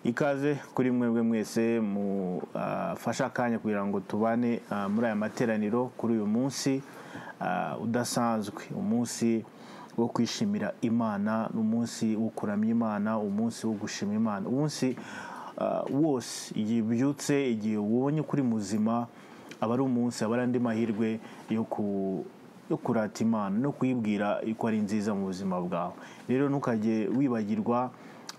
Ikaze kuri mwebwe mwese mu fasha kanya kugira ngo tubane muri aya materaniro kuri uyu munsi udasanzwe, umunsi wo kwishimira Imana, n'umunsi wo kuramya Imana, umunsi wo gushima Imana, umunsi wose igihe byutse, igihe ubonye kuri muzima, aba ari umunsi, aba ari andi mahirwe yo kurata Imana no kuyibwira yuko ari nziza mu buzima bwawe. Rero ntukajye wibagirwa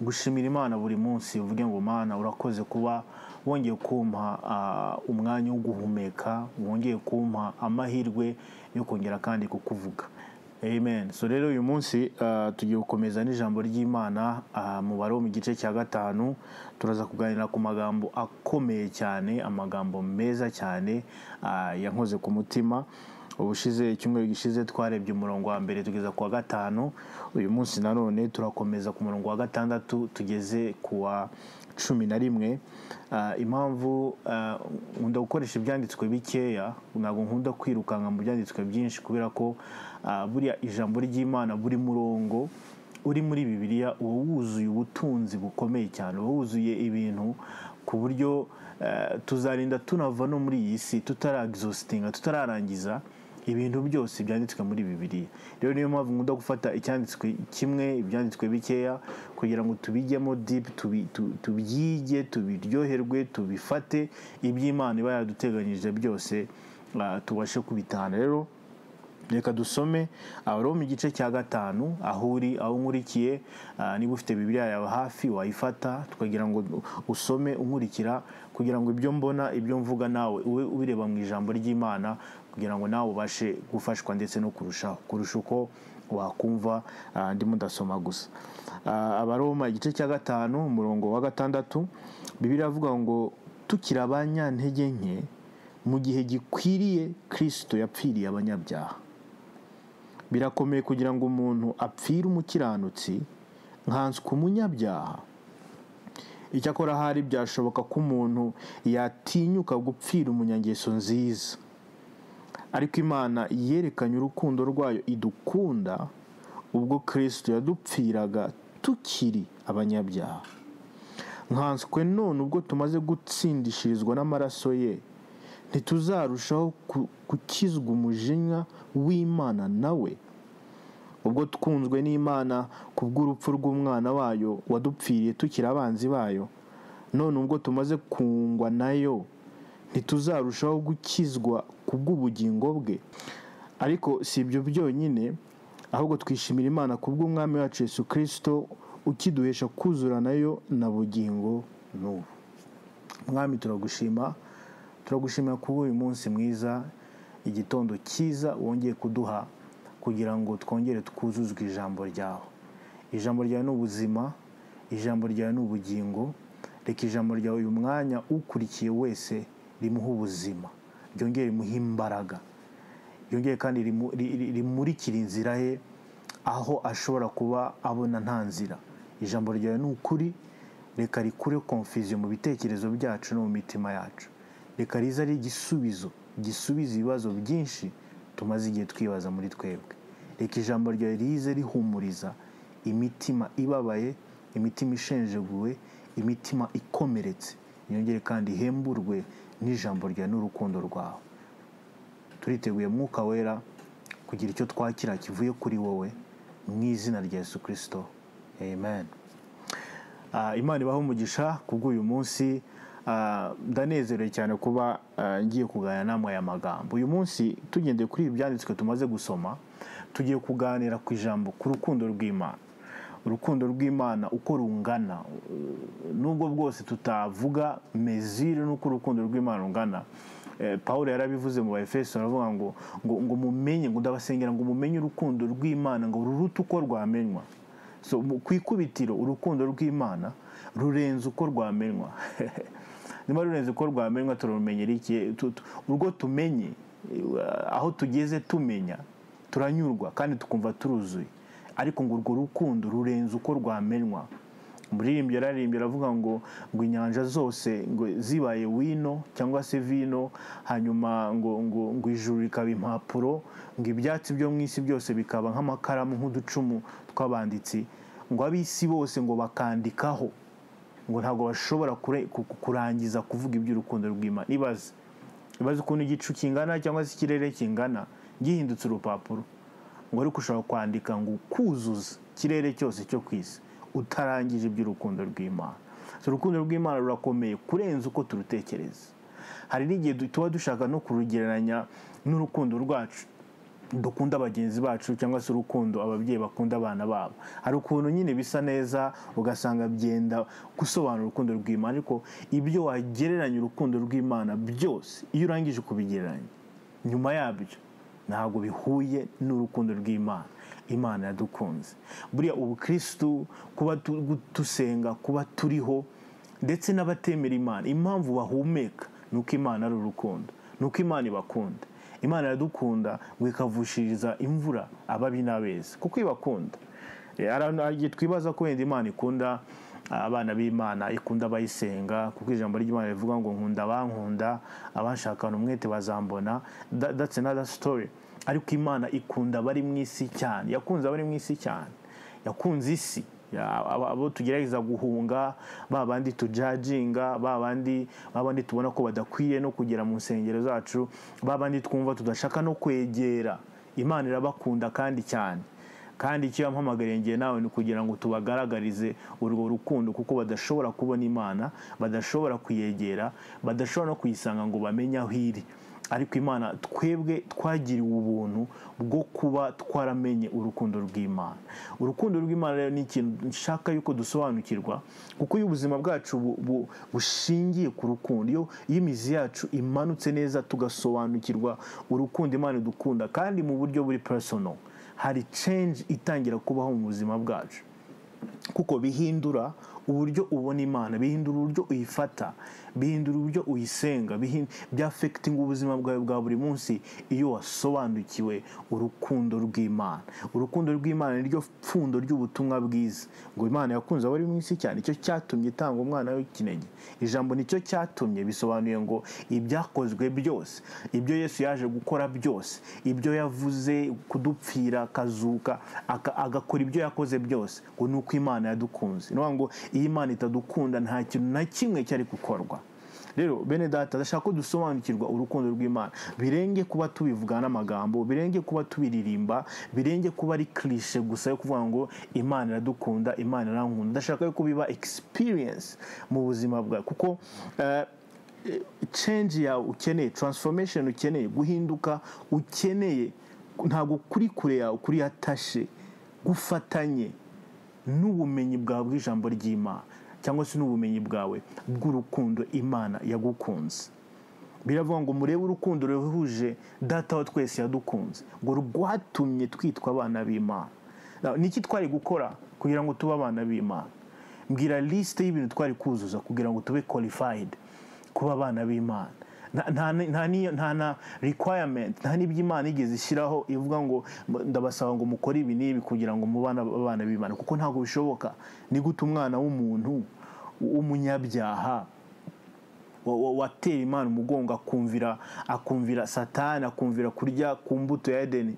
gushimira Imana buri munsi, uvuge ngo Mana urakoze kuba wongeye kumpa umwanya wo guhumeka, wongeye kumpa amahirwe yo kongera kandi kukuvuga. Amen. So rero uyu munsi tugiye gukomeza n'ijambo ry'Imana mu Rom igice cya 5. Turaza kuganira ku magambo akomeye cyane, amagambo meza cyane yankoze ku mutima. Ubushize icyumweru gishize twarebye umurongo wa mbere tugeza ku wa 5. Uyu munsi nanone turakomeza ku murongo wa 6 tugeze ku wa 11. Impamvu nkunda gukoresha ibyanditswe bikeya, ntabwo nkunda kwirukanka mu byanditswe byinshi, kubera ko buriya ijambo ry'Imana buri murongo uri muri Bibiliya uba wuzuye ubutunzi bukomeye cyane, uba wuzuye ibintu ku buryo tuzarinda tunava no muri iyi si tutararangiza ibintu byose byanditswe muri Bibiliya. Rero niyo mpamvu nkunda gufata icyanditswe kimwe, ibyanditswe bikeya, kugira ngo tubijyemo deep, tubyige, tubiryoherwe, tubifate iby'Imana iba yaduteganyije byose, tubashe kubitahana. Rero reka dusome Rom igice cya 5. aho uri, aho nkurikiye, niba ufite Bibiliya yawe hafi wayifata, tukagira ngo usome unkurikira, kugira ngo ibyo mbona, ibyo mvuga nawe ubireba mu ijambo ry'Imana, kugira ngo nawe ubashe gufashwa ndetse no kurusha uko wakumva ndimo ndasoma gusa. Abaroma igice cya 5 umurongo wa 6, Bibiliya avuga ngo tukiri abanyantege nke, mu gihe gikwiriye Kristo yapfiriye abanyabyaha. Birakomeye kugira ngo umuntu apfire umukiranutsi, nkanswe umunyabyaha. Icyakora hari byashoboka ko umuntu yatinyuka gupfira umunyangeso nziza. Ariko Imana yerekanye urukundo rwayo idukunda ubwo Kristo yadupfiraga tukiri abanyabyaha. Nkanswe none ubwo tumaze gutsindishirizwa n'amaraso ye, ntituzarushaho gukizwa umujinya w'Imana nawe? Ubwo twunzwe n'Imana kubw'urupfu rw'umwana wayo wadupfiriye tukiri abanzi bayo, none ubwo tumaze kungwa nayo, ntituzarushaho gukizwa kubw'ubugingo bwe? Ariko si ibyo byonyine, ahubwo twishimira Imana kubw'umwami wacu Yesu Kristo, ukiduhesha kuzura nayo na bugingo n'ubu. Mwami, turagushima kuba uyu munsi mwiza, igitondo cyiza wongeye kuduha, kugira ngo twongere twuzuzwe ijambo ryawe. Ijambo ryawe ni ubuzima, ijambo ryawe ni ubugingo. Reka ijambo ryawe uyu mwanya ukurikiye wese rimuha ubuzima, ryongere rimuha imbaraga, ryongere kandi rimurikire inzira ye aho ashobora kuba abona nta nzira. Ijambo ryawe ni ukuri, reka rikure confusion mu bitekerezo byacu no mu mitima yacu. Reka riza ari igisubizo ibibazo byinshi tumaze igihe twibaza muri twebwe. Reka ijambo ryawe rize rihumuriza imitima ibabaye, imitima ishenjaguwe, imitima ikomeretse, yongere kandi ihemburwe n'ijambo ryawe n'urukundo rwawe. Turiteguye Mwuka Wera kugira icyo twakira kivuye kuri wowe, mu izina rya Yesu Kristo. Amen. Imana ibahe umugisha kubw'uyu munsi. Ndanezerewe cyane kuba ngiye kuganira namwe aya magambo. Uyu munsi tugendeye kuri ibyanditswe tumaze gusoma, tugiye kuganira ku ijambo, ku rukundo rw'Imana. Urukundo rw'Imana uko rungana, nubwo bwose tutavuga mezire n'uko urukundo rw'Imana rungana. Paulo yarabivuze mu Efeso, aravuga ngo mumenye, ngo ndabasengera ngo mumenye urukundo rw'Imana, ngo ruruta uko rwamenywa. So ku ikubitiro urukundo rw'Imana rurenze uko rwamenywa. Niba rurenze uko rwamenywa, turumenyera iki? Urwo tumenye, aho tugeze tumenya, turanyurwa kandi tukumva turuzuye. Ariko ngo urwo rukundo rurenze uko rwamenywa. Umuririmbyi yararimbye aravuga ngo inyanja zose ngo zibaye wino cyangwa se vino, hanyuma ngo ijuru rikaba impapuro, ngo ibyatsi byo mu isi byose bikaba nk'amakaramu, nk'uducumu tw'abanditsi, ngo ab'isi bose ngo bakandikaho ngo ntabwo bashobora kurangiza kuvuga iby'urukundo rw'Imana. Ibaze ukuntu igicu kingana cyangwa se ikirere kingana gihindutse urupapuro, ngo ariko ushobora kwandika ngo kuzuza ikirere cyose cyo ku isi utarangije iby'urukundo rw'Imana. Urukundo rw'Imana rurakomeye kurenza uko turutekereza. Hari n'igihe tuba dushaka no kurugereranya n'urukundo rwacu dukunda bagenzi bacu cyangwa se urukundo ababyeyi bakunda abana babo. Hari ukuntu nyine bisa neza ugasanga byenda gusobanura urukundo rw'Imana, ariko ibyo wagereranya urukundo rw'Imana byose iyo urangije kubigereranya nyuma yabyo ntabwo bihuye n'urukundo rw'Imana. Imana yadukunze. Buriya ubukristu, kuba dusenga, kuba turiho, ndetse n'abatemera Imana, impamvu bahumeka nuko Imana ari urukundo, nuko Imana ibakunda. Imana iradukunda ngo ikavushiriza imvura ababi n'abeza kuko ibakunda. Igihe twibaza ko wenda Imana ikunda abana b'Imana, ikunda abayisenga, kuko ijambo ry'Imana rivuga ngo nkunda abankunda, abashakana umwete bazambona. That's another story. Ariko Imana ikunda abari mu isi cyane. Yakunze abari mu isi cyane, yakunze isi. Abo tugerageza guhunga, babandi tujajinga, babandi tubona ko badakwiye no kugera mu nsengero zacu, babandi twumva tudashaka no kwegera, Imana irabakunda kandi cyane. Kandi icyo yampamagariye ngiye nawe ni kugira ngo tubagaragarize urwo rukundo, kuko badashobora kubona Imana, badashobora kuyegera, badashobora no kuyisanga ngo bamenye aho iri. Ariko Imana, twebwe twagiriwe ubuntu bwo kuba twaramenye urukundo rw'Imana. Urukundo rw'Imana rero ni ikintu nshaka yuko dusobanukirwa, kuko iyo ubuzima bwacu bushingiye ku rukundo, iyo imizi yacu imanutse neza tugasobanukirwa urukundo Imana idukunda kandi mu buryo buri personal, hari change itangira kubaho mu buzima bwacu, kuko bihindura uburyo ubona Imana, bihindura uburyo uyifata, bihindura uburyo uyisenga, byafecting ubuzima bwawe bwa buri munsi iyo wasobanukiwe urukundo rw'Imana. Urukundo rw'Imana niryo pfundo ry'ubutumwa bwiza, ngo Imana yakunze abari mu isi cyane, icyo cyatumye itanga umwana w'ikinege. Ijambo nicyo cyatumye, bisobanuye ngo ibyakozwe byose, ibyo Yesu yaje gukora byose, ibyo yavuze kudupfira akazuka agakora ibyo yakoze byose, ngo nuko Imana yadukunze. Ni ngo iyi Imana itadukunda nta kintu na kimwe cyari gukorwa. Rero bene data, ndashaka ko dusobanukirwa urukundo rw'Imana, birenge kuba tubivuga n'amagambo, birenge kuba tubiririmba, birenge kuba ari cliché gusa yo kuvuga ngo Imana iradukunda, Imana irankunda. Ndashaka ko biba experience mu buzima bwawe, kuko change yawe ukeneye, transformation ukeneye, guhinduka ukeneye, ntabwo kuri kure yawe, kuri atashe gufatanye n'ubumenyi bwawe bw'ijambo ry'Imana, cyangwa se n'ubumenyi bwawe bw'urukundo Imana yagukunze. Biravuga ngo murebe urukundo ruhuje Data wa twese yadukunze, ngo rwatumye twitwa abana b'Imana. Niki twari gukora kugira ngo tube abana b'Imana? Mbwira liste y'ibintu twari kuzuza kugira ngo tube qualified kuba abana b'Imana. nta requirement, nta n'ibyo Imana igeze ishyiraho ivuga ngo ndabasaba ngo mukore ibi n'ibi kugira ngo mubana abana b'Imana, kuko ntabwo bishoboka. Ni gute umwana w'umuntu w'umunyabyaha watera Imana umugongo akumvira Satani, akumvira kurya ku mbuto ya Edeni,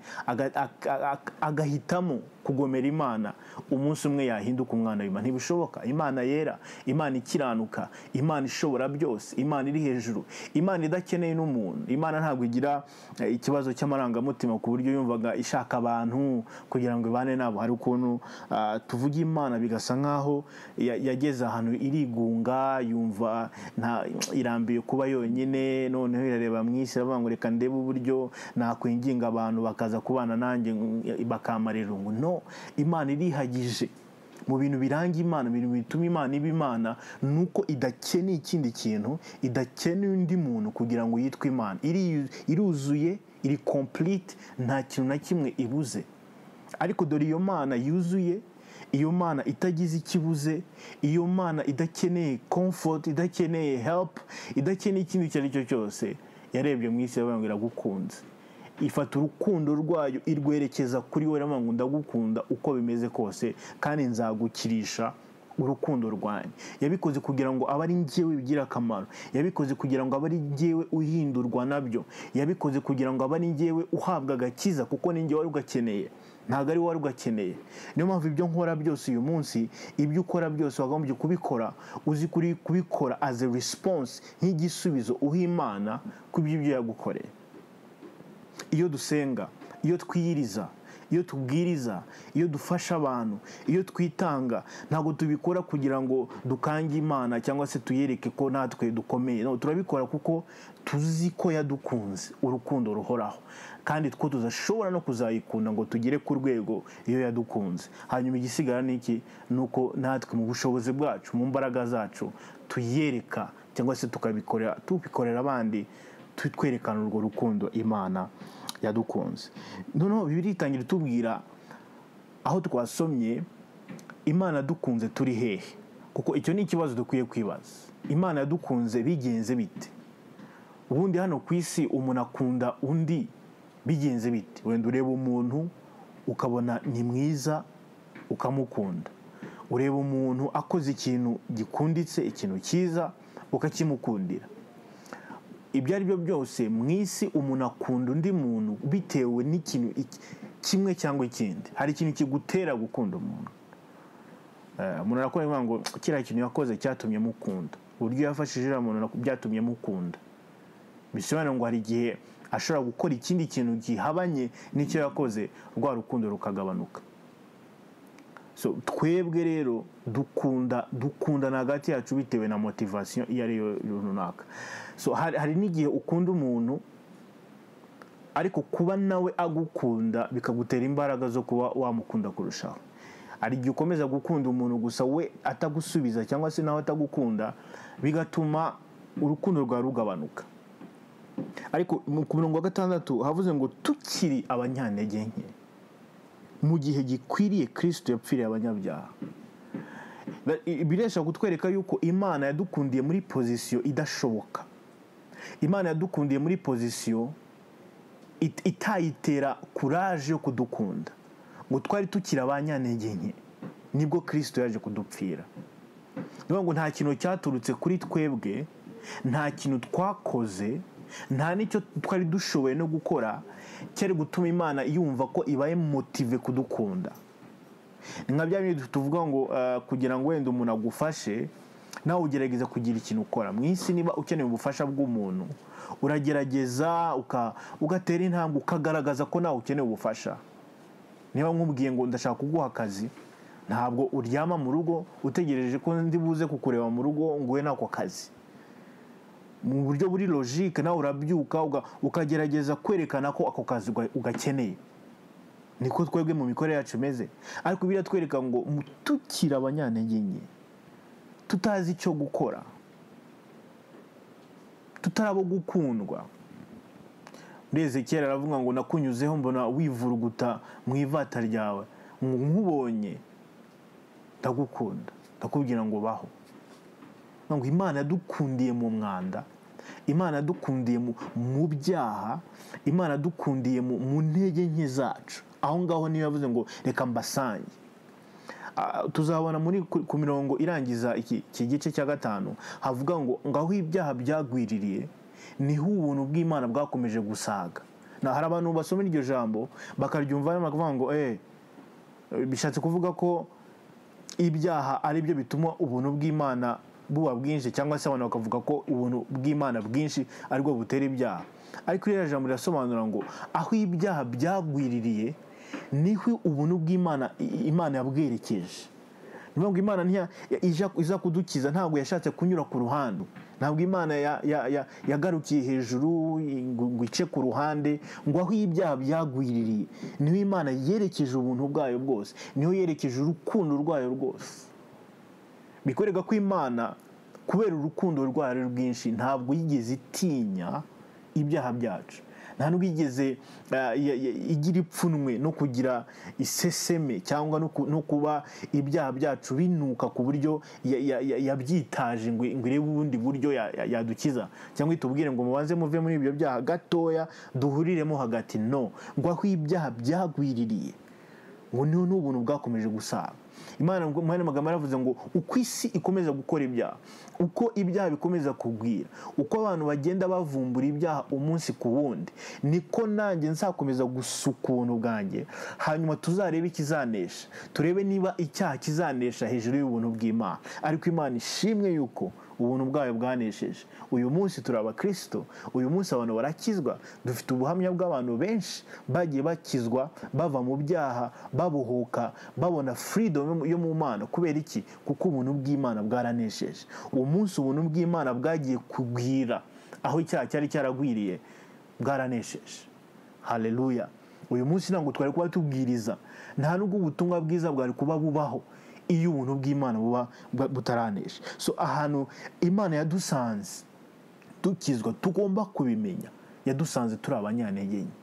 agahitamo kugomera Imana, umunsi umwe yahinduka umwana w'Imana? Ntibishoboka. Imana yera, Imana ikiranuka, Imana ishobora byose, Imana iri hejuru, Imana idakeneye n'umuntu. Imana ntabwo igira ikibazo cy'amarangamutima ku buryo yumvaga ishaka abantu kugira ngo ibane nabo. Hari ukuntu tuvuga Imana bigasa nkaho yageze ahantu irigunga, yumva irambiye kuba yonyine, noneho irareba mu isi aravuga ngo reka ndebe uburyo nakwinginga abantu bakaza kubana nanjye bakamarira irungu. No, Imana irihagije. Mu bintu biranga Imana, ibintu bituma Imana iba Imana, nuko idakeneye ikindi kintu, idakeneye undi muntu kugira ngo yitwe Imana. Iruzuye, iri complete, nta kintu na kimwe ibuze. Ariko dore iyo Mana yuzuye, iyo Mana itagize ikibuze, iyo Mana idakeneye comfort, idakeneye help, idakeneye ikindi icyo ari cyo cyose, yarebye mu isi yavuga ngo iragukunze. Ifata urukundo rwayo irwerekeza kuri wowe, iravuga ngo ndagukunda uko bimeze kose kandi nzagukirisha urukundo rwanjye. Yabikoze kugira ngo abe ari njyewe bigira akamaro, yabikoze kugira ngo abe ari njyewe uhindurwa nabyo, yabikoze kugira ngo abe ari njyewe uhabwa agakiza, kuko ni njyewe wari ugakeneye. ntabwo ari wowe ugakeneye. Niyo mpamvu ibyo nkora byose uyu munsi, ibyo ukora byose wagombye kubikora uzi kuri kubikora as a response, nk'igisubizo uha Imana ku by'ibyo yagukoreye. Iyo dusenga, iyo twiyiriza, iyo tubwiriza, iyo dufasha abantu, iyo twitanga, ntabwo tubikora kugira ngo dukange Imana cyangwa se tuyereke ko natwe dukomeye. No, turabikora kuko tuzi ko yadukunze, urukundo ruhoraho, kandi two tuzashobora no kuzayikunda ngo tugere ku rwego iyo yadukunze. Hanyuma igisigara niki? Nuko natwe mu bushobozi bwacu, mu mbaraga zacu tuyereka cyangwa se tubikorera abandi, twerekana urwo rukundo Imana yadukunze. Noneho Bibiliya itangira tubwira aho twasomye Imana yadukunze turi hehe, kuko icyo ni ikibazo dukwiye kwibaza. Imana yadukunze bigenze bite? Ubundi hano ku isi umuntu akunda undi bigenze bite? Wenda ureba umuntu ukabona ni mwiza ukamukunda, ureba umuntu akoze ikintu gikunditse, ikintu cyiza ukakimukundira. Ibyo ari byo byose mu isi umuntu akunda undi muntu bitewe n'ikintu kimwe cyangwa ikindi. Hari ikintu kigutera gukunda umuntu. Umuntu arakora ngo kiriya kintu yakoze cyatumye mukunda, uburyo yafashije umuntu byatumye mukunda. Bisobanura ngo hari igihe ashobora gukora ikindi kintu gihabanye n'icyo yakoze, rwa rukundo rukagabanuka. So twebwe rero dukundana hagati yacu bitewe na motivation iyo ari yo runaka. So hari n'igihe ukunda umuntu ariko kuba nawe agukunda bikagutera imbaraga zo kuba wamukunda kurushaho. Hari igihe ukomeza gukunda umuntu gusa we atagusubiza cyangwa se nawe atagukunda, bigatuma urukundo rwawe rugabanuka. Ariko ku murongo wa 6 havuze ngo tukiri abanyantege nke, mu gihe gikwiriye Kristo yapfiriye abanyabyaha. Biresha kutwereka yuko Imana yadukundiye muri position idashoboka. Imana yadukundiye muri position itayitera courage yo kudukunda, ngo twari tukira abanyantege nke nibwo Kristo yaje kudupfira. Niyo ngo nta kintu cyaturutse kuri twebwe, nta kintu twakoze, nta nicyo twari dushoboye no gukora cyari gutuma Imana yumva ko ibaye motive kudukunda. Nka bya bintu tuvuga ngo kugira ngo wenda umuntu agufashe, nawe ugerageza kugira ikintu ukora. Mu isi niba ukeneye ubufasha bw'umuntu, uragerageza ugatera intambwe ukagaragaza ko nawe ukeneye ubufasha. Niba nkubwiye ngo ndashaka kuguha akazi, ntabwo uryama mu rugo utegereje ko ndi buze kukureba mu rugo nguwe nako kazi. Mu buryo buri logique nawe urabyuka ukagerageza kwerekana ko ako kazi ugakeneye. Niko twebwe mu mikorere yacu meze. Ariko biratwereka ngo tukira abanyantege nke, tutazi icyo gukora, tutarabo gukundwa. Ndeze kera aravuga ngo nakunyuzeho mbona wivuruguta mu ivata ryawe, nkubonye ndagukunda, ndakubwira ngo baho. Ngo Imana yadukundiye mu mwanda, Imana yadukundiye mu byaha, Imana yadukundiye mu ntege nke zacu. Aho ngaho niyo yavuze ngo reka mbasange. Tuzabona muri ku mirongo irangiza iki gice cya 5 havuga ngo ngaho ibyaha byagwiririye niho ubuntu bw'Imana bwakomeje gusaga. Na hari abantu basoma iryo jambo bakaryumva bakavuga ngo bishatse kuvuga ko ibyaha ari byo bituma ubuntu bw'Imana buba bwinshi, cyangwa se abantu bakavuga ko ubuntu bw'Imana bwinshi aribwo butera ibyaha. Ariko iriya jambo rirasobanura ngo aho ibyaha byagwiririye niho ubuntu bw'Imana yabwerekeje. Niyo ngo Imana iza kudukiza ntabwo yashatse kunyura ku ruhande. Ntabwo Imana yagarukiye hejuru ngo ice ku ruhande, ngo aho ibyaha byagwiririye niho Imana yerekeje ubuntu bwayo bwose, niho yerekeje urukundo rwayo rwose. Bikorega ko Imana kubera urukundo rwayo rwinshi ntabwo yigeze itinya ibyaha byacu, nta nubwo yigeze igira ipfunwe no kugira iseseme cyangwa no kuba ibyaha byacu binuka ku buryo yabyitaje ngo irebe ubundi buryo yadukiza, cyangwa itubwire ngo mubanze muve muri ibyo byaha gatoya duhuriremo hagati. No, ngo aho ibyaha byagwiririye ngo niho n'ubuntu bwakomeje gusaga. Imana mu magambo yaravuze ngo uko isi ikomeza gukora ibyaha, uko ibyaha bikomeza kugwira, uko abantu bagenda bavumbura ibyaha umunsi ku wundi, niko nanjye nzakomeza gusuka ubuntu bwanjye, hanyuma tuzarebe ikizanesha, turebe niba icyaha kizanesha hejuru y'ubuntu bw'Imana. Ariko Imana ishimwe yuko ubuntu bwayo bwanesheje. Uyu munsi turi abakristo, uyu munsi abantu barakizwa, dufite ubuhamya bw'abantu benshi bagiye bakizwa bava mu byaha, babuhuka, babona freedom yo mu Mana. Kubera iki? Kuko ubuntu bw'Imana bwaranesheje. Uwo munsi ubuntu bw'Imana bwagiye kugwira aho icyaha cyari cyaragwiriye, bwaranesheje. Haleluya. Uyu munsi ntabwo twari kuba tubwiriza, nta nubwo ubutumwa bwiza bwari kuba bubaho iyo ubuntu bw'Imana buba butaranesha. So ahantu Imana yadusanze dukizwa, tugomba kubimenya. Yadusanze turi abanyantege nke.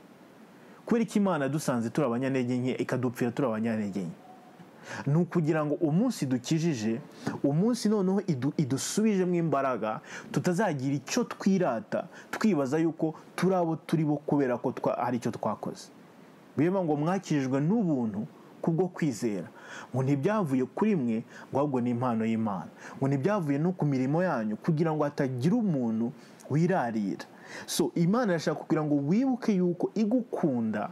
Kubera iki Imana yadusanze turi abanyantege nke ikadupfira turi abanyantege nke? Ni ukugira ngo umunsi dukijije, umunsi noneho idusubijemo imbaraga, tutazagira icyo twirata twibaza yuko turi abo turi bo kubera ko hari icyo twakoze. Bivuga ngo mwakijijwe n'ubuntu kubwo kwizera, ngo ntibyavuye kuri mwe, ngo ahubwo ni impano y'Imana, ngo ntibyavuye no ku mirimo yanyu, kugira ngo hatagira umuntu wirarira. So Imana irashaka kugira ngo wibuke yuko igukunda.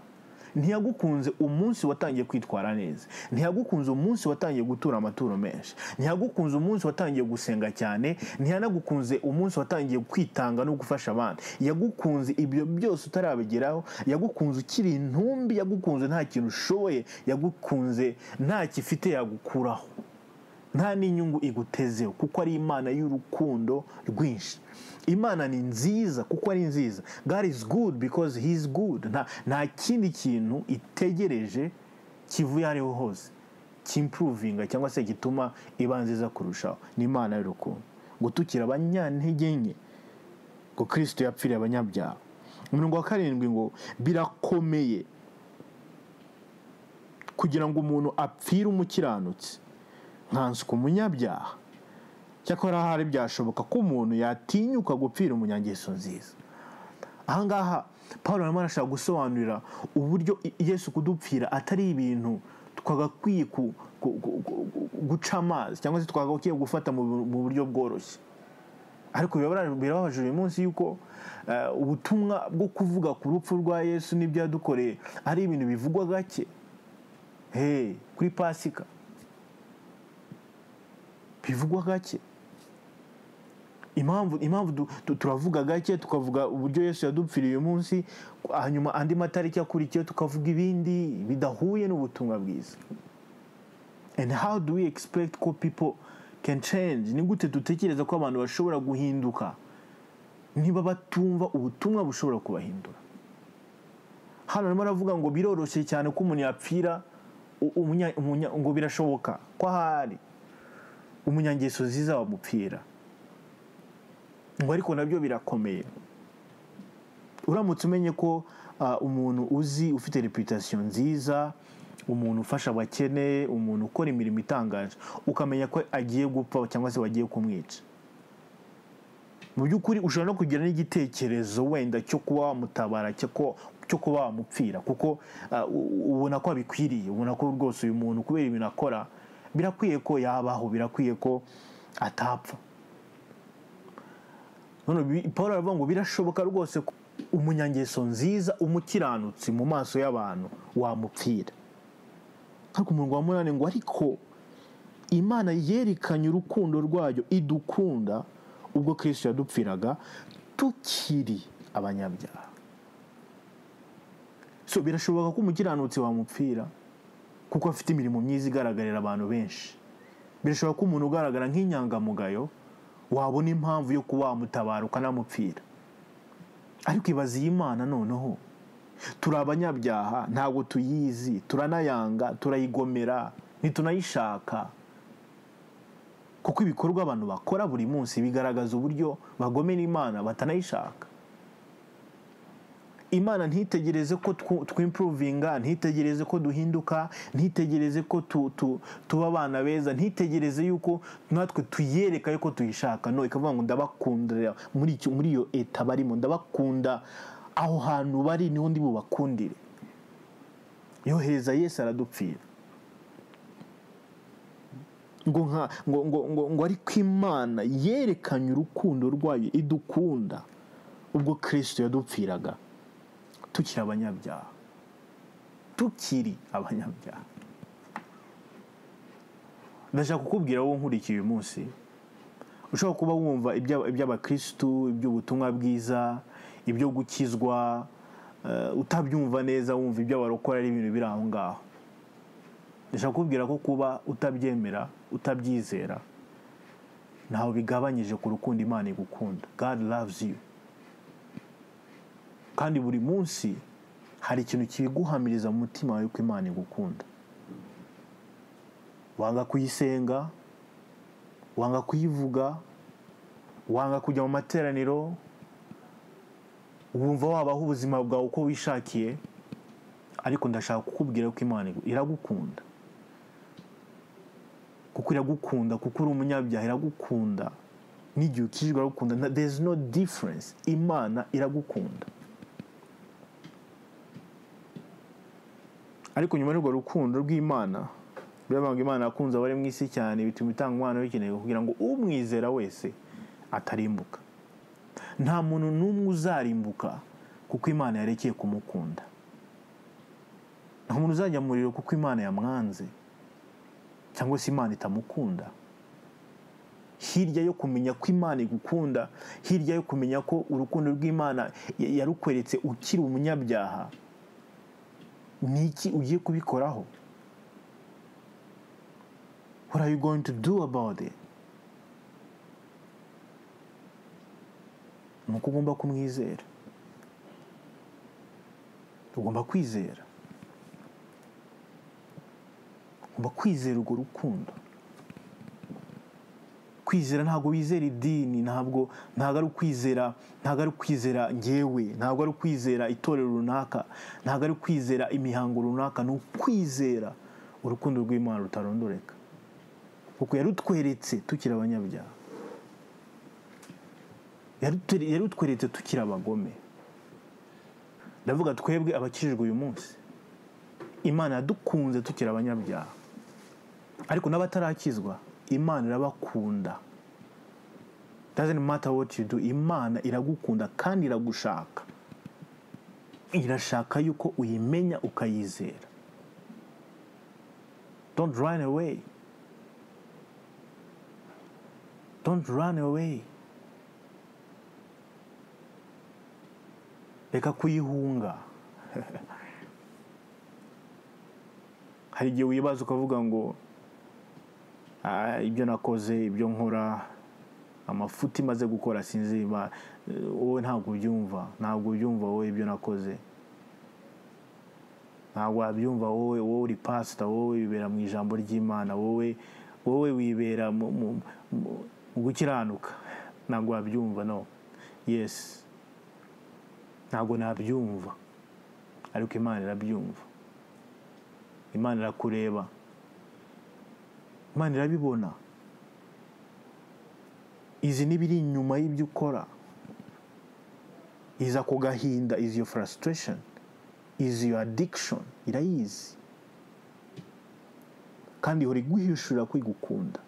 Ntiyagukunze umunsi watangiye kwitwara neza, ntiyagukunze umunsi watangiye gutura amaturo menshi, ntiyagukunze umunsi watangiye gusenga cyane, ntiyanagukunze umunsi watangiye kwitanga no gufasha abandi. Yagukunze ibyo byose utarabigeraho, yagukunze ukiri intumbi, yagukunze nta kintu ushoboye, yagukunze nta kifite yagukuraho, nta n'inyungu igutezeho, kuko ari Imana y'urukundo rwinshi. Imana ni nziza kuko ari nziza. God is good because he is good. Nta kindi kintu itegereje kivuye ariho hose kimprovinga cyangwa se gituma iba nziza kurushaho. Ni Imana y'urukundo. Ngo tukira abanyantege nke, ngo Kristo yapfiriye abanyabyaha. Umurongo wa 7 ngo birakomeye kugira ngo umuntu apfire umukiranutsi nkansuka umunyabyaha. Cyakora hari byashoboka ko umuntu yatinyuka gupfira umunyangeso nziza. Ahangaha Paulo arashaka gusobanurira uburyo Yesu kudupfira atari ibintu twagakwiye guca amazi cyangwa se twagakwiye gufata mu buryo bworoshye. Ariko birababaje uyu munsi yuko ubutumwa bwo kuvuga ku rupfu rwa Yesu n'ibyo yadukoreye ari ibintu bivugwa gake. Kuri Pasika bivugwa gake. Impamvu turavuga gake, tukavuga uburyo Yesu yadupfiriye uyu munsi, hanyuma andi matariki akurikiye tukavuga ibindi bidahuye n'ubutumwa bwiza. And how do we expect ko people can change? Ni gute dutekereza ko abantu bashobora guhinduka niba batumva ubutumwa bushobora kubahindura? Hano arimo aravuga ngo biroroshye cyane ko umuntu yapfira ngo birashoboka ko hari umunyangeso nziza wamupfira, ngo ariko nabyo birakomeye. Uramutse umenye ko umuntu uzi ufite reputation nziza, umuntu ufasha abakene, umuntu ukora imirimo itangaje, ukamenya ko agiye gupfa cyangwa se bagiye kumwica, mu by'ukuri ushobora no kugira n'igitekerezo wenda cyo kuba wamutabara, cyo kuba wamupfira, kuko ubona ko abikwiriye, ubona ko rwose uyu muntu kubera ibintu akora birakwiye ko yabaho, birakwiye ko atapfa. None Paulo aravuga ngo birashoboka rwose ko umunyangeso nziza, umukiranutsi mu maso y'abantu wamupfira. Ariko umurongo wa 8 ngo ariko Imana yerekanye urukundo rwayo idukunda ubwo Kristo yadupfiraga tukiri abanyabyaha. So birashoboka ko umukiranutsi wamupfira kuko afite imirimo myiza igaragarira abantu benshi. Birashoboka ko umuntu ugaragara nk'inyangamugayo wabona impamvu yo kuba wamutabara ukanamupfira. Ariko ibaze Imana noneho turi abanyabyaha, ntabwo tuyizi, turanayanga, turayigomera, ntitunayishaka, kuko ibikorwa abantu bakora buri munsi bigaragaza uburyo bagomera Imana batanayishaka. Imana ntitegereze ko twimprovinga, ntitegereze ko duhinduka, ntitegereze ko tuba abana beza, ntitegereze yuko natwe tuyereka yuko tuyishaka. No, ikavuga ngo ndabakundira muri iyo eta barimo, ndabakunda aho hantu bari niho ndi bubakundire. Yohereza Yesu aradupfira. ngo ariko Imana yerekanye urukundo rwayo idukunda ubwo Kristo yadupfiraga tukiri abanyabyaha. Ndashaka kukubwira wowe nkurikiye uyu munsi, ushobora kuba wumva iby'abakristu, iby'ubutumwa bwiza, ibyo gukizwa, utabyumva neza, wumva ibyo barokora ari ibintu biri aho ngaho. Ndashaka kukubwira ko kuba utabyemera, utabyizera, ntaho bigabanyije ku rukundo Imana igukunda. God loves you. Kandi buri munsi hari ikintu kibiguhamiriza mu mutima wawe ko Imana igukunda. Wanga kuyisenga, wanga kuyivuga, wanga kujya mu materaniro, wumva wabaho ubuzima bwawe uko wishakiye, ariko ndashaka kukubwira ko Imana iragukunda. Kuko iragukunda, kuko uri umunyabyaha iragukunda. N'igihe ukijwe iragukunda. There's no difference. Imana iragukunda. Ariko nyuma y'urwo rukundo rw'Imana, birabanga Imana yakunze abari mu isi cyane, bituma itanga umwana w'ikinege kugira ngo umwizera wese atarimbuka. Nta muntu n'umwe uzarimbuka kuko Imana yarekeye kumukunda. Nta muntu uzajya mu muriro kuko Imana yamwanze cyangwa se Imana itamukunda. Hirya yo kumenya ko Imana igukunda, hirya yo kumenya ko urukundo rw'Imana yarukweretse ukiri umunyabyaha, niki ugiye kubikoraho? What are you going to do about it? Nuko ugomba kumwizera. Ugomba kwizera. Ugomba kwizera urwo rukundo. Kwizera ntabwo wizera idini, ntabwo ari ukwizera ngewe, ntabwo ari ukwizera itorero runaka, ntabwo ari ukwizera imihango runaka, ni ukwizera urukundo rw'Imana rutarondoreka. Kuko yarutweretse tukiri abanyabyaha, yarutweretse tukiri abagome. Ndavuga twebwe abakijijwe uyu munsi, Imana yadukunze tukiri abanyabyaha. Ariko n'abatarakizwa, Imana irabakunda. Doesn't matter what you do, Imana iragukunda kandi iragushaka. Irashaka yuko uyimenya ukayizera. Don't run away. Don't run away. Reka kuyihunga. Hari igihe wibaza ukavuga ngo ibyo nakoze, ibyo nkora, amafuti maze gukora sinzi, wowe ntabwo ubyumva wowe ibyo nakoze. Ntabwo wabyumva wowe uri pastor, wowe wibera mu ijambo ry'Imana, wowe wibera mu gukiranuka. Ntabwo wabyumva, no. Yes. Ntabwo nabyumva. Ariko Imana irabyumva. Imana irakureba. Imana irabibona. Izi n'ibiri inyuma y'ibyo ukora. Iza ku gahinda, is your frustration, is your addiction. Irayizi. Kandi ihora iguhishurira kwigukunda.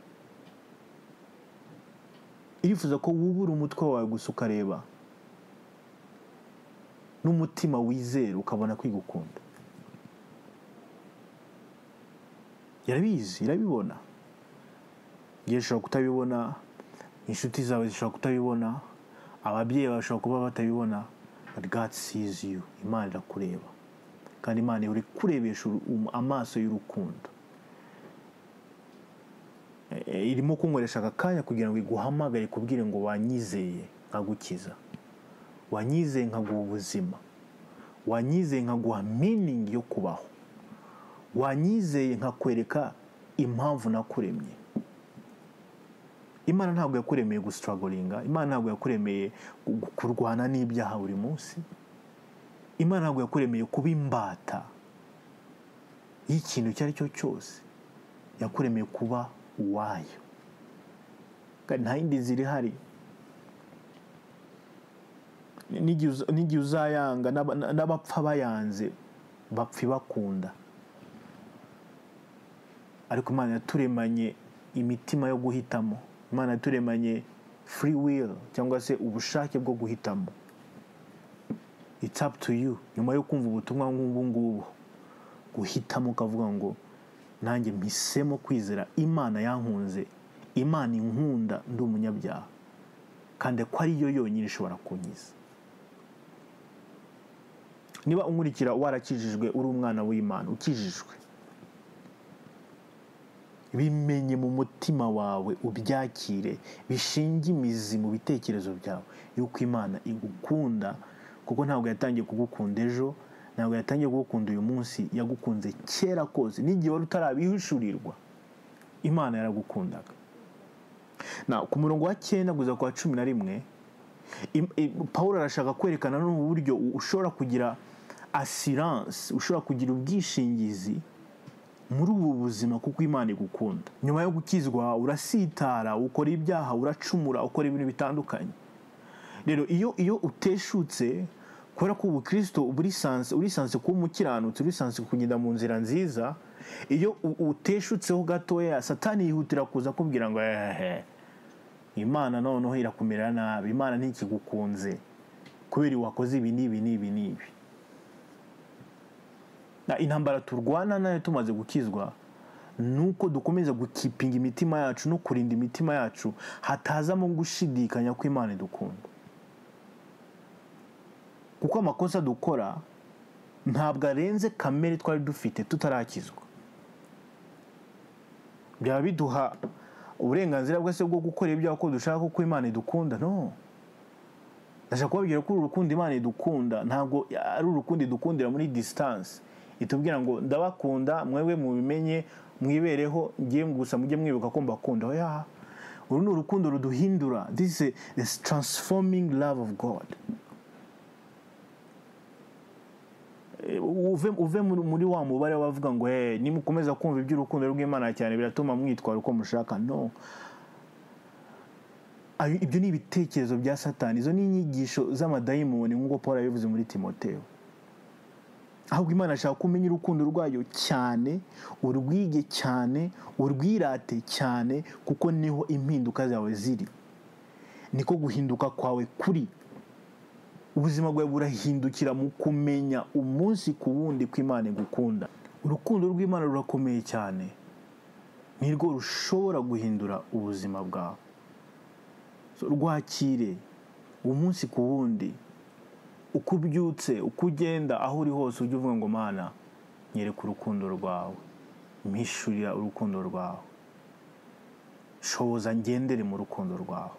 Irifuza ko wubura umutwe wawe gusa ukareba n'umutima wizera ukabona kwigukunda. Yarabizi, irabibona. Yeshobora kutabibona, inshuti zawe zishobora kutabibona, ababyeyi bashobora kuba batabibona, but God sees you. Imana irakureba. Kandi Imana iri kurebesha amaso y'urukundo. Irimo kunkoresha akanya kugira ngo iguhamagare kubwire ngo wanyizeye nkagukiza, wanyizeye nkaguha ubuzima, wanyizeye nkaguha meaning yo kubaho, wanyizeye nkakwereka impamvu nakuremye. Imana ntabwo yakuremeye gustrugglinga. Imana ntabwo yakuremeye kurwana n'ibyaha buri munsi. Imana ntabwo yakuremeye kuba imbata y'ikintu icyo ari cyo cyose. Yakuremeye kuba uwayo. Kandi nta yindi ziri hari. N'igihe uzayanga, n'abapfa bayanze bapfa bakunda. Ariko Imana yaturemanye imitima yo guhitamo. Imana yaturemanye free will cyangwa se ubushake bwo guhitamo. It's up to you. Nyuma yo kumva ubutumwa nk'ubu ngubu, guhitamo ukavuga ngo nanjye mpisemo kwizera Imana yankunze, Imana inkunda ndi umunyabyaha, kandi ko ari yo yonyine ishobora kunkiza. Niba unkurikira warakijijwe, uri umwana w'Imana, ukijijwe, bimenye mu mutima wawe, ubyakire, bishinge imizi mu bitekerezo byawe yuko Imana igukunda, kuko ntabwo yatangiye kugukunda ejo, ntabwo yatangiye kugukunda uyu munsi, yagukunze kera kose, n'igihe wari utarabihishurirwa Imana yaragukundaga. Ku murongo wa 9 guza kwa 11, Pawulo arashaka kwerekana n'uburyo ushobora kugira assurance, ushobora kugira ubwishingizi muri ubu buzima kuko Imana igukunda. Nyuma yo gukizwa urasitara, ukora ibyaha, uracumura, ukora ibintu bitandukanye. Rero iyo uteshutse, kubera ko ubu Kristo uri sanse kuba umukiranutsi, uri sanse kugenda mu nzira nziza, iyo uteshutseho gatoya, Satani yihutira kuza kubwira ngo Imana noneho irakumera nabi, Imana ntikigukunze kubera wakoze ibi n'ibi. Intambara turwana nayo tumaze gukizwa nuko dukomeza gukipinga imitima yacu no kurinda imitima yacu hatazamo gushidikanya ko Imana idukunda. Kuko amakosa dukora ntabwo arenze kamere twari dufite tutarakizwa. Byaba biduha uburenganzira bwose bwo gukora ibyaha ko dushaka ko Imana idukunda? No. Ndashaka kubabwira ko urukundo Imana idukunda ntabwo ari urukundo idukundira muri distance. Itubwira ngo ndabakunda, mwebwe mubimenye, mwibereho, ngiye gusa mujye mwibuka ko mbakunda. Oya, uru ni urukundo ruduhindura. This is transforming love of God. Uve muri wa mubare wavuga ngo nimukomeza kumva iby'urukundo rw'Imana cyane biratuma mwitwara uko mushaka. No. Ibyo ni ibitekerezo bya Satani, izo ni inyigisho z'amadayimoni nk'uko Paul yabivuze muri Timoteyo. Ahubwo Imana ashaka kumenya urukundo rwayo cyane, urwige cyane, urwirate cyane, kuko niho impinduka zawe ziri, niko guhinduka kwawe kuri. Ubuzima bwawe burahindukira mu kumenya umunsi ku wundi ko Imana igukunda. Urukundo rw'Imana rurakomeye cyane, nirwo rushobora guhindura ubuzima bwawe. Rwakire umunsi ku wundi, uko ubyutse, uko ugenda, aho uri hose ujye uvuga ngo Mana nyereka urukundo rwawe, mpishurira urukundo rwawe, shoboza ngendere mu rukundo rwawe.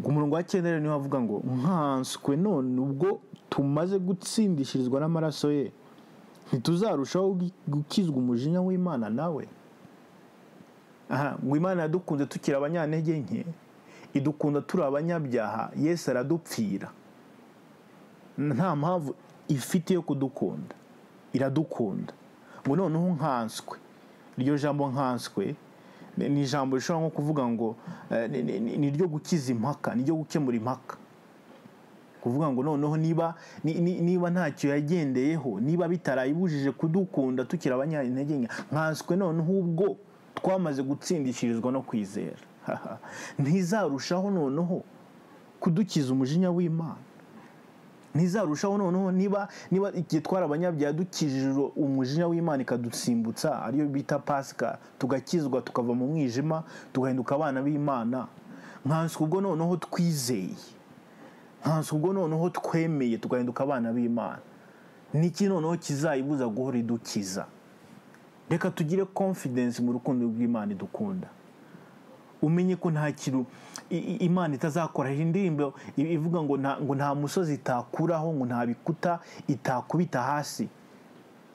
Ku murongo wa 9 niho havuga ngo nkanswe none ubwo tumaze gutsindishirizwa n'amaraso ye, ntituzarushaho gukizwa umujinya w'Imana nawe. Ngo Imana yadukunze tukira abanyantege nke, idukunda turi abanyabyaha, Yesu aradupfira. Nta mpamvu ifite yo kudukunda, iradukunda. Ngo noneho nkanswe, iryo jambo nkanswe ni ijambo rishobora nko kuvuga ngo ni ryo gukiza impaka, ni ryo gukemura impaka. Kuvuga ngo noneho niba ntacyo yagendeyeho, niba bitarayibujije kudukunda tukira abanyantege nke, nkanswe noneho ubwo twamaze gutsindishirizwa no kwizera, ntizarushaho noneho kudukiza umujinya w'Imana. Ntizarushaho noneho niba igihe twari abanyabyaha dukijije umujinya w'Imana ikadusimbutsa, ariyo bita Pasika, tugakizwa tukava mu mwijima tugahinduka abana b'Imana. Nkanswe ubwo noneho twizeye, nkanswe ubwo noneho twemeye tugahinduka abana b'Imana. Niki noneho kizayibuza guhora idukiza? Reka tugire confidence mu rukundo rw'Imana idukunda. Umenye ko nta kintu Imana itazakora. Indirimbo ivuga ngo nta musozi itakuraho, ngo nta bikuta itakubita hasi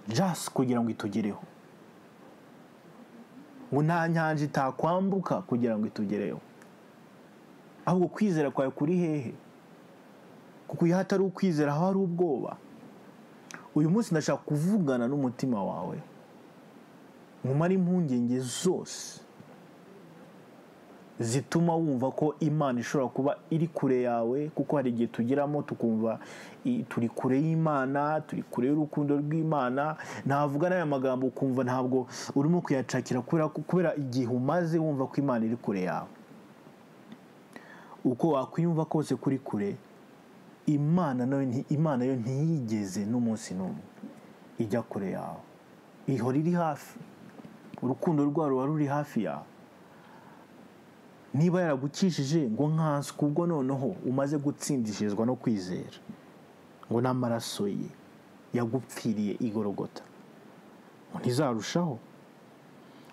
just kugira ngo itugereho, ngo nta nyanja itakwambuka kugira ngo itugereho. Ahubwo kwizera kwawe kuri hehe? Kuko iyo hatari ukwizera haba hari ubwoba. Uyu munsi ndashaka kuvugana n'umutima wawe, nkumara impungenge zose, zituma wumva ko Imana ishobora kuba iri kure yawe, kuko hari igihe tugiramo tukumva turi kure y'Imana, turi kure y'urukundo rw'Imana. Navuga n'aya magambo ukumva ntabwo urimo kuyacakira kubera igihe umaze wumva ko Imana iri kure yawe. Uko wakwiyumva kose kuri kure, Imana yo ntiyigeze n'umunsi n'umwe ijya kure yawe. Ihora iri hafi, urukundo rwayo ruba ruri hafi yawe. Niba yaragukishije ngo nkanswe, ubwo noneho umaze gutsindishirizwa no kwizera ngo n'amaraso ye yagupfiriye igorogota, ngo ntizarushaho.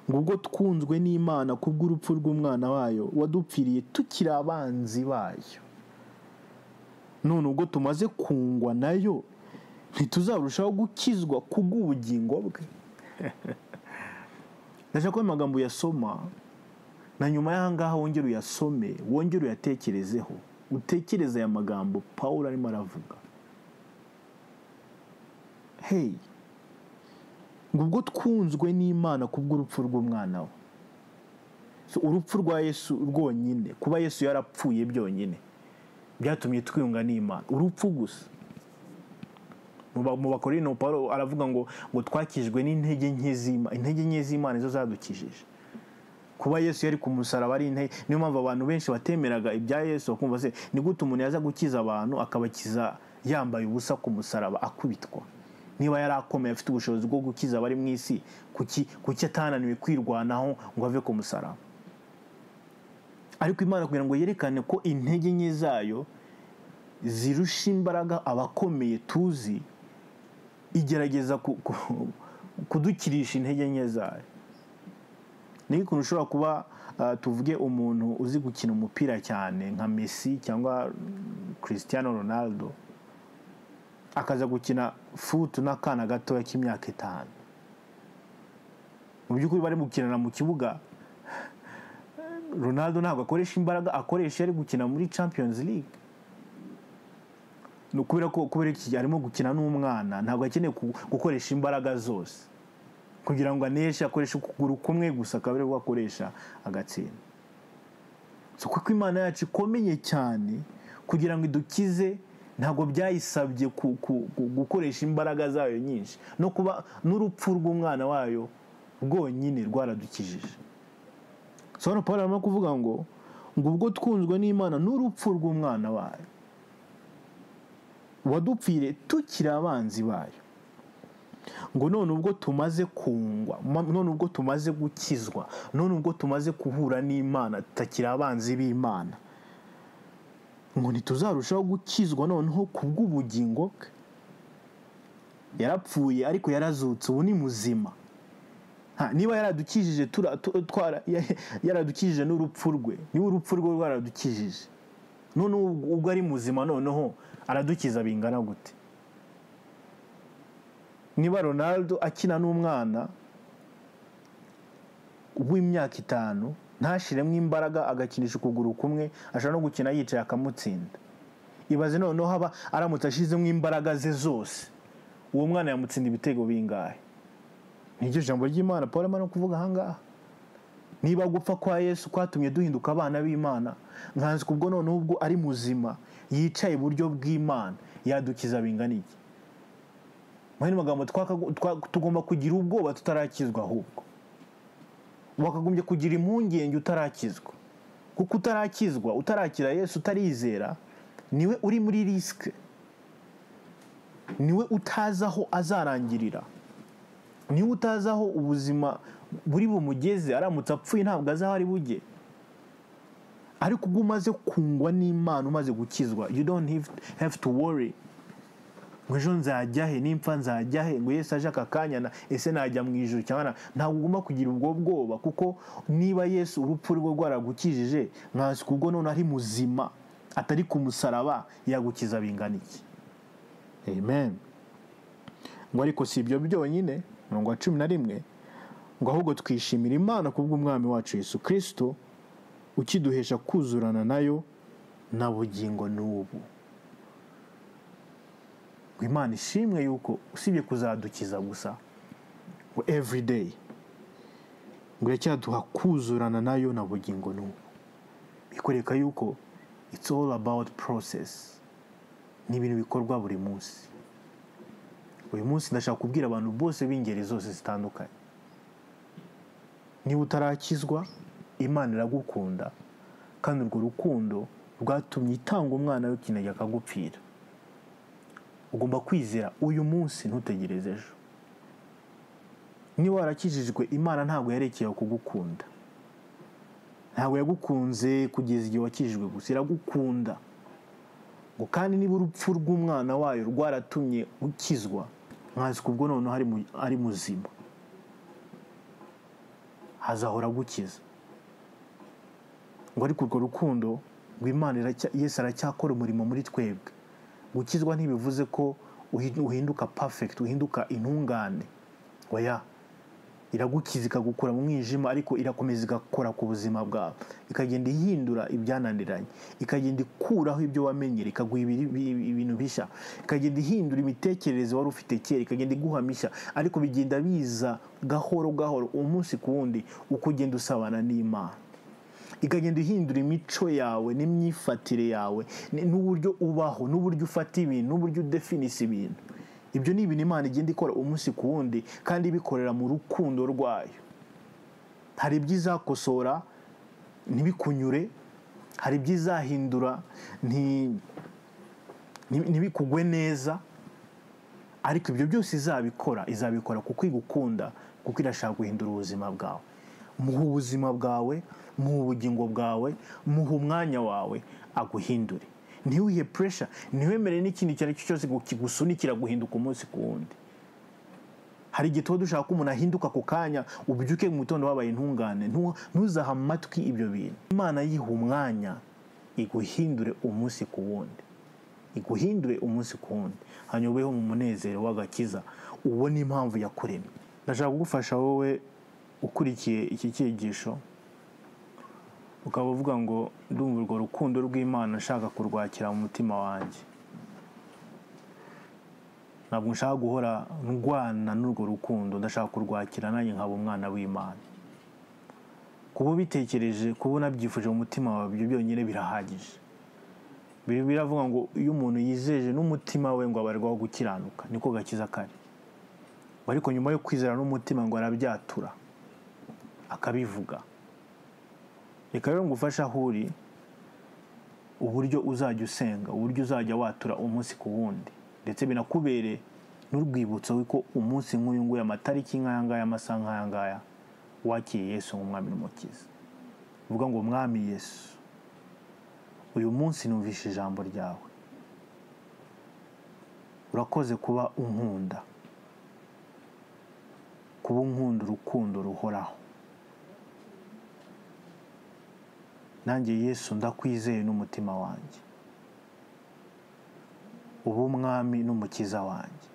Ngo ubwo twunzwe n'Imana kubw'urupfu rw'umwana wayo wadupfiriye tukiri abanzi bayo, none ubwo tumaze kungwa nayo ntituzarushaho gukizwa kubw'ubugingo bwe. Ndashaka ko amagambo yasoma na nyuma y'ahangaha wongere uyasome, wongere uyatekerezeho, utekereze aya magambo Pawulo arimo aravuga. Hey, ngo ubwo twunzwe n'Imana kubw'urupfu rw'umwana we. Urupfu rwa Yesu rwonyine, kuba Yesu yarapfuye byonyine byatumye twiyunga n'Imana. Urupfu gusa. Mu Bakorino Pawulo aravuga ngo twakijwe n'intege nke z'Imana. Intege nke z'Imana nizo zadukijije. Kuba Yesu yari ku musaraba ari intege. Niyo mpamvu abantu benshi batemeraga ibya Yesu, bakumva se ni gute umuntu yaza gukiza abantu akabakiza yambaye ubusa ku musaraba akubitwa. Niba yari akomeye afite ubushobozi bwo gukiza abari mu isi, kuki atananiwe kwirwanaho ngo ave ku musaraba? Ariko Imana kugira ngo yerekane ko intege nke zayo zirusha imbaraga abakomeye tuzi, igerageza kudukirisha intege nke zayo. Ni ukuntu ushobora kuba tuvuge umuntu uzi gukina umupira cyane nka Messi cyangwa Cristiano Ronaldo, akaza gukina foot n'akana gatoya k'imyaka 5. Mu by'ukuri bari gukinana mu kibuga, Ronaldo ntabwo akoresha imbaraga akoresha ari gukina muri Champions League. No kubera iki arimo gukina n'umwana, ntabwo akeneye gukoresha imbaraga zose kugira ngo aneshe, akoresha ukuguru kumwe gusa akabere gukoresha agatsinda. So kuko Imana yacu ikomeye cyane kugira ngo idukize, ntabwo byayisabye gukoresha imbaraga zayo nyinshi, no kuba n'urupfu rw'umwana wayo rwonyine rwaradukijije. So hano Pawulo arimo kuvuga ngo ubwo twunzwe n'Imana n'urupfu rw'umwana wayo wadupfire tukiri abanzi bayo, ngo none ubwo tumaze kungwa, none ubwo tumaze gukizwa, none ubwo tumaze guhura n'Imana tutakiri abanzi b'Imana, ngo ntituzarushaho gukizwa noneho kubw'ubugingo bwe. Yarapfuye ariko yarazutse, ubu ni muzima. Niba yaradukijije yaradukijije n'urupfu rwe, niba urupfu rwe rwaradukijije, none ubwo ari muzima noneho aradukiza bingana gute? Niba Ronaldo akina n'umwana w'imyaka 5 ntashiremo imbaraga agakinisha ukuguru kumwe, ashobora no gukina yicaye akamutsinda. Ibaze noneho haba aramutse ashizemo imbaraga ze zose, uwo mwana yamutsinda ibitego bingahe? Niryo jambo ry'Imana Pawulo arimo kuvuga ahangaha. Niba gupfa kwa Yesu kwatumye duhinduka abana b'Imana, nkanze kubwo none ubwo ari muzima yicaye iburyo bw'Imana, yadukiza bingana iki? Muri magambo tugomba kugira ubwoba tutarakizwa, ahubwo wakagombye kugira impungenge utarakizwa, kuko utarakizwa, utarakira Yesu, utarizera, niwe uri muri risk, niwe utazaho azarangirira, niwe utazaho ubuzima buri bumugeze. Aramutse apfuye ntabwo azaho ari bujye. Ariko ubwo umaze kungwa n'Imana, umaze gukizwa, you don't have to worry ngo ejo nzajya he, nimpfa nzajya he, ngo Yesu aje akakanya ese najya mu ijuru cyangwa. Ntabwo ugomba kugira ubwo bwoba, kuko niba Yesu urupfu rwe rwaragukijije, nkazi kubwo none ari muzima atari ku musaraba, yagukiza bingana iki? Amen. Ngo ariko si ibyo byonyine, ngo 11, ngo ahubwo twishimira Imana kubw'umwami wacu Yesu Kristo ukiduhesha kuzurana nayo na bugingo n'ubu. Ngo Imana ishimwe yuko usibye kuzadukiza gusa, ngo every day ngo iracyaduha kuzurana nayo na bugingo n'ubu. bikwereka yuko it's all about process. Ni ibintu bikorwa buri munsi. Uyu munsi ndashaka kubwira abantu bose b'ingeri zose zitandukanye, niba utarakizwa, Imana iragukunda, kandi urwo rukundo rwatumye itanga umwana w'ikinege akagupfira. Ugomba kwizera uyu munsi, ntutegereze ejo. Niba warakijijwe, Imana ntabwo yarekeye kugukunda. Ntabwo yagukunze kugeza igihe wakijijwe gusa, iragukunda. Ngo kandi niba urupfu rw'umwana wayo rwaratumye ukizwa, mwazi kubwo none ari muzima, hazahora gukiza. Ngo ariko urwo rukundo rw'Imana, Yesu aracyakora umurimo muri twebwe. Gukizwa ntibivuze ko uhinduka perfect, uhinduka intungane. Oya, iragukiza ikagukura mu mwijima, ariko irakomeza igakora ku buzima bwawe, ikagenda ihindura ibyananiranye, ikagenda ikuraho ibyo wamenyera, ikaguha ibintu bishya, ikagenda ihindura imitekerereze wari ufite kera, ikagenda iguha mishya, ariko bigenda biza gahoro gahoro, umunsi ku wundi, uko ugenda usabana n'Imana. Ikagenda ihindura imico yawe n'imyifatire yawe, n'uburyo ubaho, n'uburyo ufata ibintu, n'uburyo udefinisa ibintu. Ibyo ni ibintu Imana igenda ikora umunsi ku wundi, kandi ibikorera mu rukundo rwayo. Hari ibyizakosora ntibikunyure, hari ibyizahindura ntibikugwe neza, ariko ibyo byose izabikora kuko igukunda, kuko irashaka guhindura ubuzima bwawe. Muha ubuzima bwawe, muha ubugingo bwawe, muha umwanya wawe, aguhindure. Ntiwihe pressure, ntiwemere n'ikindi cyari cyose ngo kigusunikira guhinduka umunsi ku wundi. Hari igihe tuba dushaka ko umuntu ahinduka ku kanya, ubyuke mu gitondo wabaye intungane. Ntuzaha amatwi ibyo bintu. Imana yiha umwanya, iguhindure umunsi ku wundi, iguhindure umunsi ku wundi, hanyuma ubeho mu munezero w'agakiza, ubone impamvu yakuremye. Ndashaka kugufasha wowe ukurikiye iki cyigisho, ukaba uvuga ngo ndumva urwo rukundo rw'Imana nshaka kurwakira mu mutima wanjye. Ntabwo nshaka guhora ndwana n'urwo rukundo, ndashaka kurwakira nanjye nkaba umwana w'Imana. Kuba ubitekereje, kuba unabyifuje mu mutima wawe, ibyo byonyine birahagije. Biravuga ngo iyo umuntu yizeje n'umutima we ngo abarirwaho gukiranuka, niko gakiza kari. Ariko nyuma yo kwizera n'umutima ngo arabyatura, akabivuga. Reka rero ngufasha aho uri, uburyo uzajya usenga, uburyo uzajya watura umunsi ku wundi, ndetse binakubere n'urwibutso wiko umunsi nk'uyu nguyu, amatariki nk'aya ngaya, amasaha nk'aya ngaya, wakiriye Yesu nk'umwami n'umukiza. Uvuga ngo Mwami Yesu, uyu munsi numvishe ijambo ryawe, urakoze kuba unkunda, kuba unkunda urukundo ruhoraho. Nanjye Yesu ndakwizeye n'umutima wanjye, uba umwami n'umukiza wanjye.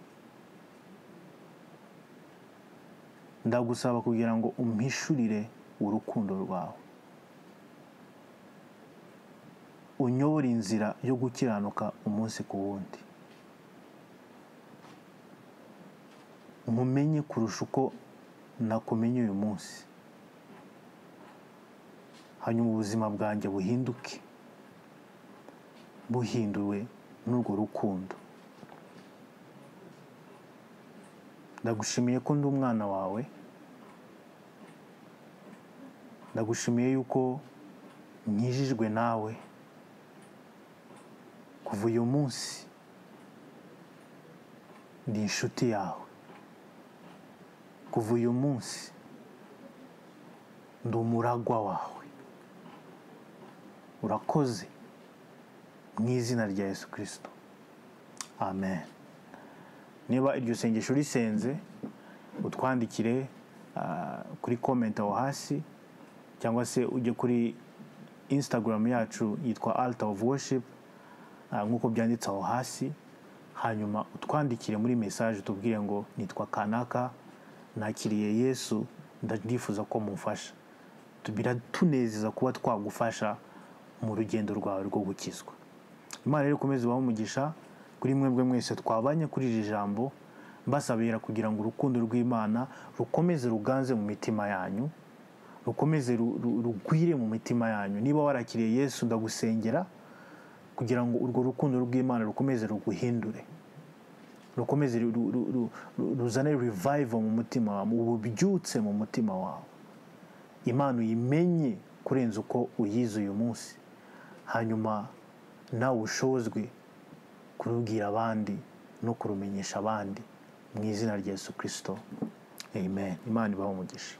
Ndagusaba kugira ngo umpishurire urukundo rwawe, unyobore inzira yo gukiranuka umunsi ku wundi, nkumenye kurusha uko nakumenye uyu munsi, hanyuma ubuzima bwanjye buhinduke, buhinduwe n'urwo rukundo. Ndagushimiye ko ndi umwana wawe, ndagushimiye yuko nkijijwe nawe. Kuva uyu munsi ndi inshuti yawe, kuva uyu munsi ndi umuragwa wawe. Urakoze mu izina rya Yesu Kristo, amen. Niba iryo sengesho risenze, utwandikire kuri comment aho hasi, cyangwa se ujye kuri Instagram yacu yitwa Altar of Worship, nk'uko byanditse aho hasi, hanyuma utwandikire muri message tubwire ngo nitwa kanaka, nakiriye Yesu, ndifuza ko mumfasha. Biratunezeza kuba twagufasha mu rugendo rwawe rwo gukizwa. Imana rero ikomeze ibahe umugisha kuri mwebwe mwese twabanye kuri iri jambo, mbasabira kugira ngo urukundo rw'Imana rukomeze ruganze mu mitima yanyu, rukomeze rugwire mu mitima yanyu. Niba warakiriye Yesu, ndagusengera kugira ngo urwo rukundo rw'Imana rukomeze ruguhindure, rukomeze ruzane revival mu mutima wawe, ububyutse mu mutima wawe, Imana uyimenye kurenza uko uyize uyu munsi, hanyuma nawe ushozwe kurubwira abandi no kurumenyesha abandi mu izina rya Yesu Kristo. Amen. Imana ibahe umugisha.